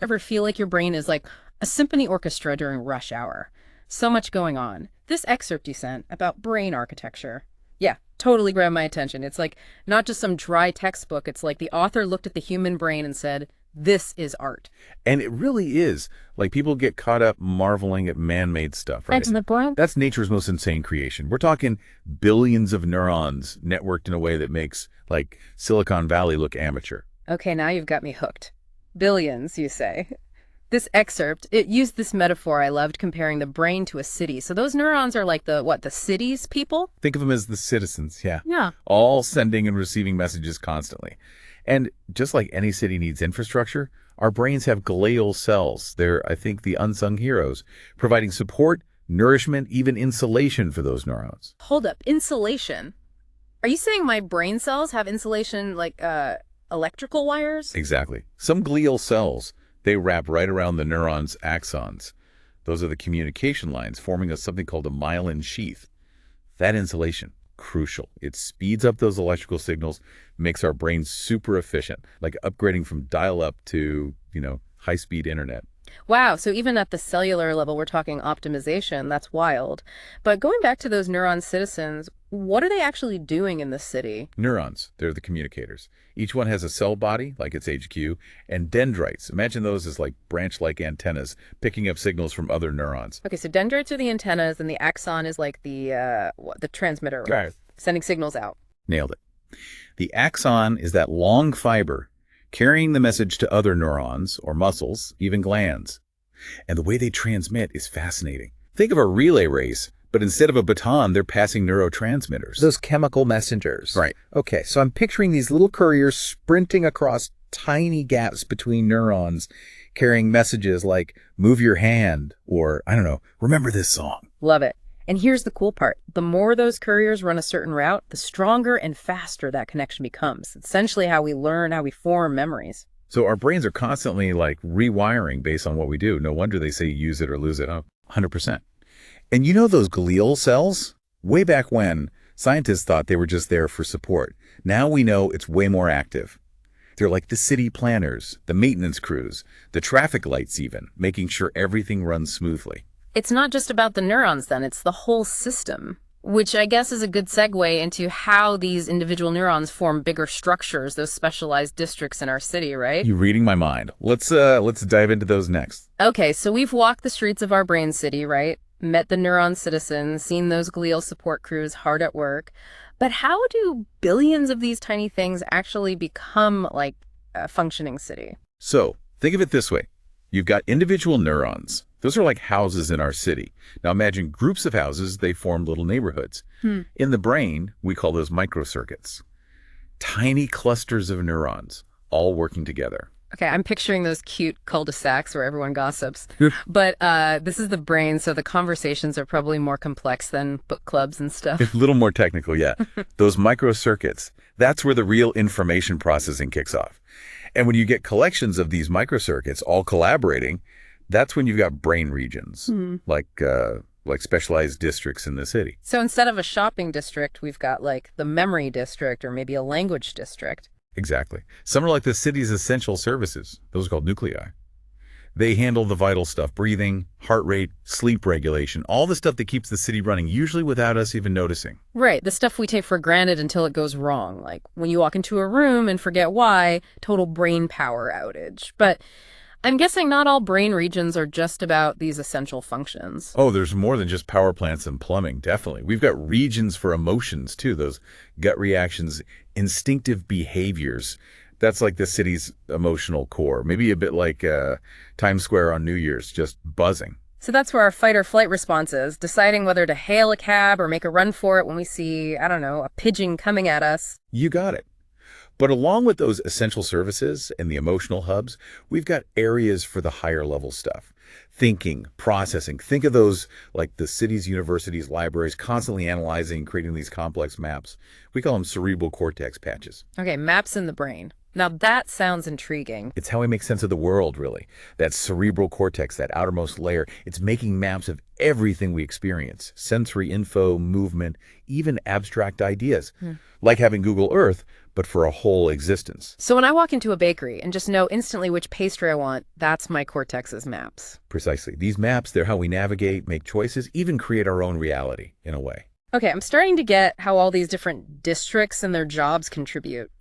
Ever feel like your brain is like a symphony orchestra during rush hour? So much going on. This excerpt you sent about brain architecture. Yeah, totally grabbed my attention. It's like not just some dry textbook. It's like the author looked at the human brain and said, this is art. And it really is. Like, people get caught up marveling at man-made stuff, right? That's nature's most insane creation. We're talking billions of neurons networked in a way that makes, like, Silicon Valley look amateur. Okay, now you've got me hooked. Billions, you say. This excerpt, it used this metaphor I loved, comparing the brain to a city. So those neurons are like the city's people? Think of them as the citizens, yeah. Yeah. All sending and receiving messages constantly. And just like any city needs infrastructure, our brains have glial cells. They're, I think, the unsung heroes, providing support, nourishment, even insulation for those neurons. Hold up, insulation? Are you saying my brain cells have insulation like electrical wires? Exactly. Some glial cells, they wrap right around the neuron's axons. Those are the communication lines forming something called a myelin sheath. That insulation, crucial. It speeds up those electrical signals, makes our brains super efficient, like upgrading from dial-up to, high-speed internet. Wow, so even at the cellular level, we're talking optimization. That's wild. But going back to those neuron citizens, what are they actually doing in the city? Neurons, they're the communicators. Each one has a cell body, like its HQ, and dendrites. Imagine those as like branch-like antennas, picking up signals from other neurons. Okay, so dendrites are the antennas, and the axon is like the transmitter, right, sending signals out. Nailed it. The axon is that long fiber carrying the message to other neurons or muscles, even glands. And the way they transmit is fascinating. Think of a relay race, but instead of a baton, they're passing neurotransmitters. Those chemical messengers. Right. Okay, so I'm picturing these little couriers sprinting across tiny gaps between neurons, carrying messages like, move your hand, or, I don't know, remember this song. Love it. And here's the cool part. The more those couriers run a certain route, the stronger and faster that connection becomes. It's essentially how we learn, how we form memories. So our brains are constantly like rewiring based on what we do. No wonder they say use it or lose it. 100%. And you know those glial cells? Way back when, scientists thought they were just there for support. Now we know it's way more active. They're like the city planners, the maintenance crews, the traffic lights even, making sure everything runs smoothly. It's not just about the neurons then, it's the whole system, which I guess is a good segue into how these individual neurons form bigger structures, those specialized districts in our city, right? You're reading my mind. Let's dive into those next. Okay, so we've walked the streets of our brain city, right? Met the neuron citizens, seen those glial support crews hard at work. But how do billions of these tiny things actually become like a functioning city? So think of it this way. You've got individual neurons. Those are like houses in our city. Now imagine groups of houses, they form little neighborhoods. In the brain, we call those microcircuits. Tiny clusters of neurons, all working together. Okay, I'm picturing those cute cul-de-sacs where everyone gossips. But this is the brain, so the conversations are probably more complex than book clubs and stuff. A little more technical, yeah. Those microcircuits, that's where the real information processing kicks off. And when you get collections of these microcircuits all collaborating, that's when you've got brain regions, like specialized districts in the city. So instead of a shopping district, we've got like the memory district or maybe a language district. Exactly. Some are like the city's essential services. Those are called nuclei. They handle the vital stuff, breathing, heart rate, sleep regulation, all the stuff that keeps the city running, usually without us even noticing. Right, the stuff we take for granted until it goes wrong. Like when you walk into a room and forget why, total brain power outage. But I'm guessing not all brain regions are just about these essential functions. Oh, there's more than just power plants and plumbing, definitely. We've got regions for emotions, too, those gut reactions, instinctive behaviors. That's like the city's emotional core, maybe a bit like Times Square on New Year's, just buzzing. So that's where our fight or flight response is, deciding whether to hail a cab or make a run for it when we see, I don't know, a pigeon coming at us. You got it. But along with those essential services and the emotional hubs, we've got areas for the higher level stuff. Thinking, processing. Think of those like the cities, universities, libraries, constantly analyzing, creating these complex maps. We call them cerebral cortex patches. Okay, maps in the brain. Now that sounds intriguing. It's how we make sense of the world, really. That cerebral cortex, that outermost layer, it's making maps of everything we experience. Sensory info, movement, even abstract ideas. Like having Google Earth, but for a whole existence. So when I walk into a bakery and just know instantly which pastry I want, that's my cortex's maps. Precisely. These maps, they're how we navigate, make choices, even create our own reality, in a way. Okay, I'm starting to get how all these different districts and their jobs contribute.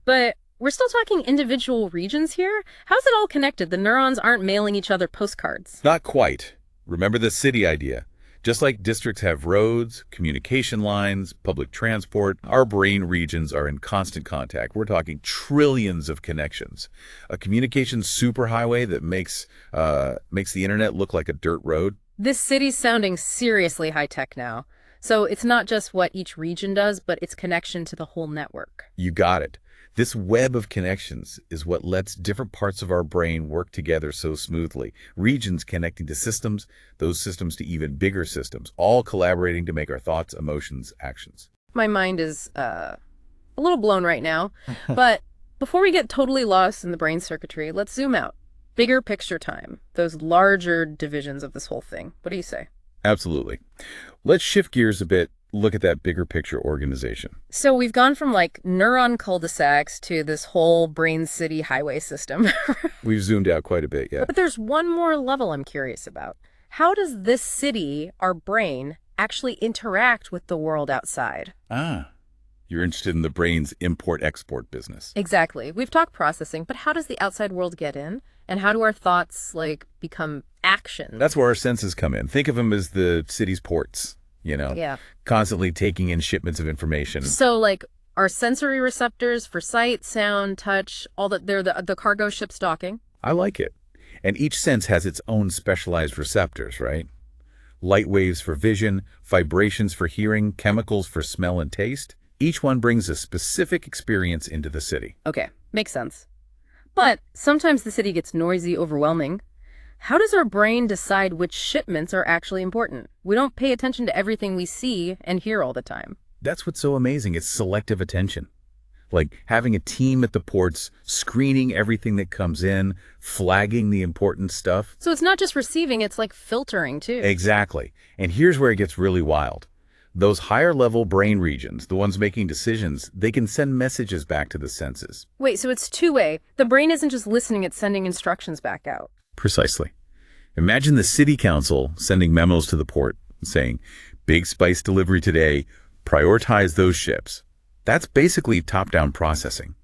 But we're still talking individual regions here? How's it all connected? The neurons aren't mailing each other postcards. Not quite. Remember the city idea. Just like districts have roads, communication lines, public transport, our brain regions are in constant contact. We're talking trillions of connections. A communication superhighway that makes the internet look like a dirt road. This city's sounding seriously high-tech now. So it's not just what each region does, but its connection to the whole network. You got it. This web of connections is what lets different parts of our brain work together so smoothly. Regions connecting to systems, those systems to even bigger systems, all collaborating to make our thoughts, emotions, actions. My mind is a little blown right now. But before we get totally lost in the brain circuitry, let's zoom out. Bigger picture time, those larger divisions of this whole thing. What do you say? Absolutely. Let's shift gears a bit. Look at that bigger picture organization. So we've gone from like neuron cul-de-sacs to this whole brain city highway system. We've zoomed out quite a bit, yeah. But there's one more level I'm curious about. How does this city, our brain, actually interact with the world outside? Ah, you're interested in the brain's import-export business. Exactly. We've talked processing, but how does the outside world get in? And how do our thoughts, like, become actions? That's where our senses come in. Think of them as the city's ports. Yeah. Constantly taking in shipments of information. So, like, our sensory receptors for sight, sound, touch, all that, they're the cargo ships docking. I like it. And each sense has its own specialized receptors, right? Light waves for vision, vibrations for hearing, chemicals for smell and taste. Each one brings a specific experience into the city. Okay, makes sense. But sometimes the city gets noisy, overwhelming. How does our brain decide which shipments are actually important? We don't pay attention to everything we see and hear all the time. That's what's so amazing. It's selective attention. Like having a team at the ports, screening everything that comes in, flagging the important stuff. So it's not just receiving, it's like filtering too. Exactly. And here's where it gets really wild. Those higher level brain regions, the ones making decisions, they can send messages back to the senses. Wait, so it's two-way. The brain isn't just listening, it's sending instructions back out. Precisely. Imagine the city council sending memos to the port saying, big spice delivery today, prioritize those ships. That's basically top-down processing.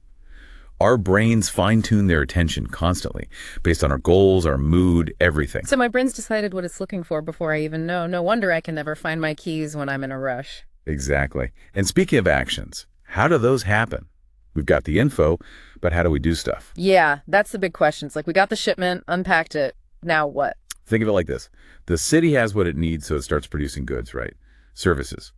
Our brains fine-tune their attention constantly based on our goals, our mood, everything. So my brain's decided what it's looking for before I even know. No wonder I can never find my keys when I'm in a rush. Exactly. And speaking of actions, how do those happen? We've got the info, but how do we do stuff? Yeah, that's the big question. It's like we got the shipment, unpacked it. Now what? Think of it like this. The city has what it needs, so it starts producing goods, right? Services.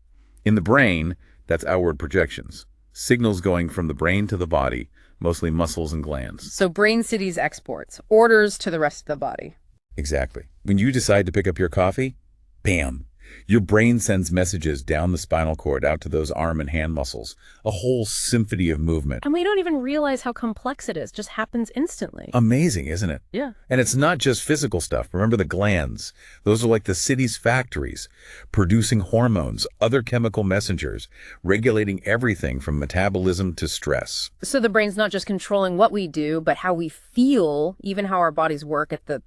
In the brain, that's outward projections. Signals going from the brain to the body, mostly muscles and glands. So brain cities exports, orders to the rest of the body. Exactly. When you decide to pick up your coffee, bam, your brain sends messages down the spinal cord out to those arm and hand muscles, a whole symphony of movement. And we don't even realize how complex it is. Just happens instantly. Amazing, isn't it? Yeah. And it's not just physical stuff. Remember the glands. Those are like the city's factories, producing hormones, other chemical messengers, regulating everything from metabolism to stress. So the brain's not just controlling what we do, but how we feel, even how our bodies work at the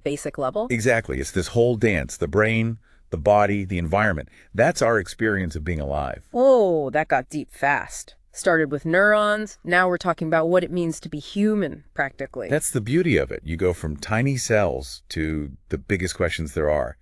basic level. Exactly. It's this whole dance, the brain, the body, the environment. That's our experience of being alive. Oh, that got deep fast. Started with neurons. Now we're talking about what it means to be human, practically. That's the beauty of it. You go from tiny cells to the biggest questions there are.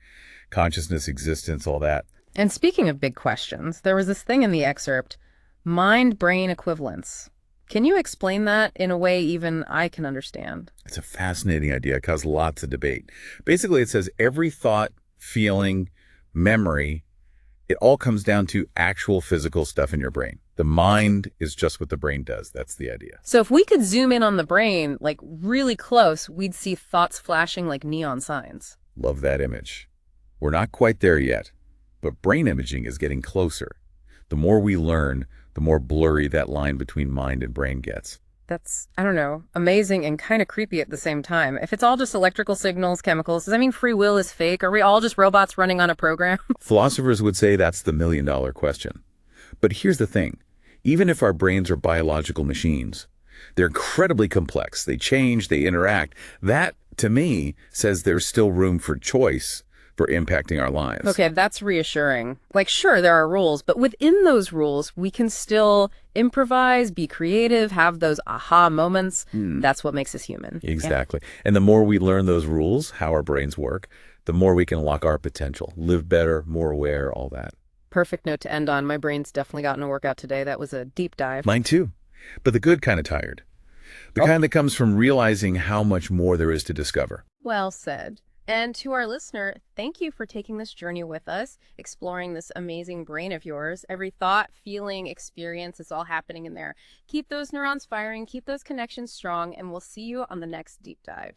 Consciousness, existence, all that. And speaking of big questions, there was this thing in the excerpt, mind-brain equivalence. Can you explain that in a way even I can understand? It's a fascinating idea. It caused lots of debate. Basically, it says every thought, feeling, memory, it all comes down to actual physical stuff in your brain. The mind is just what the brain does. That's the idea. So if we could zoom in on the brain, like really close, we'd see thoughts flashing like neon signs. Love that image. We're not quite there yet, but brain imaging is getting closer. The more we learn, the more blurry that line between mind and brain gets. That's, I don't know, amazing and kind of creepy at the same time. If it's all just electrical signals, chemicals, does that mean free will is fake? Are we all just robots running on a program? Philosophers would say that's the million-dollar question. But here's the thing. Even if our brains are biological machines, they're incredibly complex. They change, they interact. That, to me, says there's still room for choice for impacting our lives. Okay, that's reassuring. Like, sure, there are rules, but within those rules, we can still improvise, be creative, have those aha moments. That's what makes us human. Exactly. And the more we learn those rules, how our brains work, the more we can unlock our potential, live better, more aware, all that. Perfect note to end on. My brain's definitely gotten a workout today. That was a deep dive. Mine too. But the good kind of tired. The kind that comes from realizing how much more there is to discover. Well said. And to our listener, thank you for taking this journey with us, exploring this amazing brain of yours. Every thought, feeling, experience is all happening in there. Keep those neurons firing, keep those connections strong, and we'll see you on the next deep dive.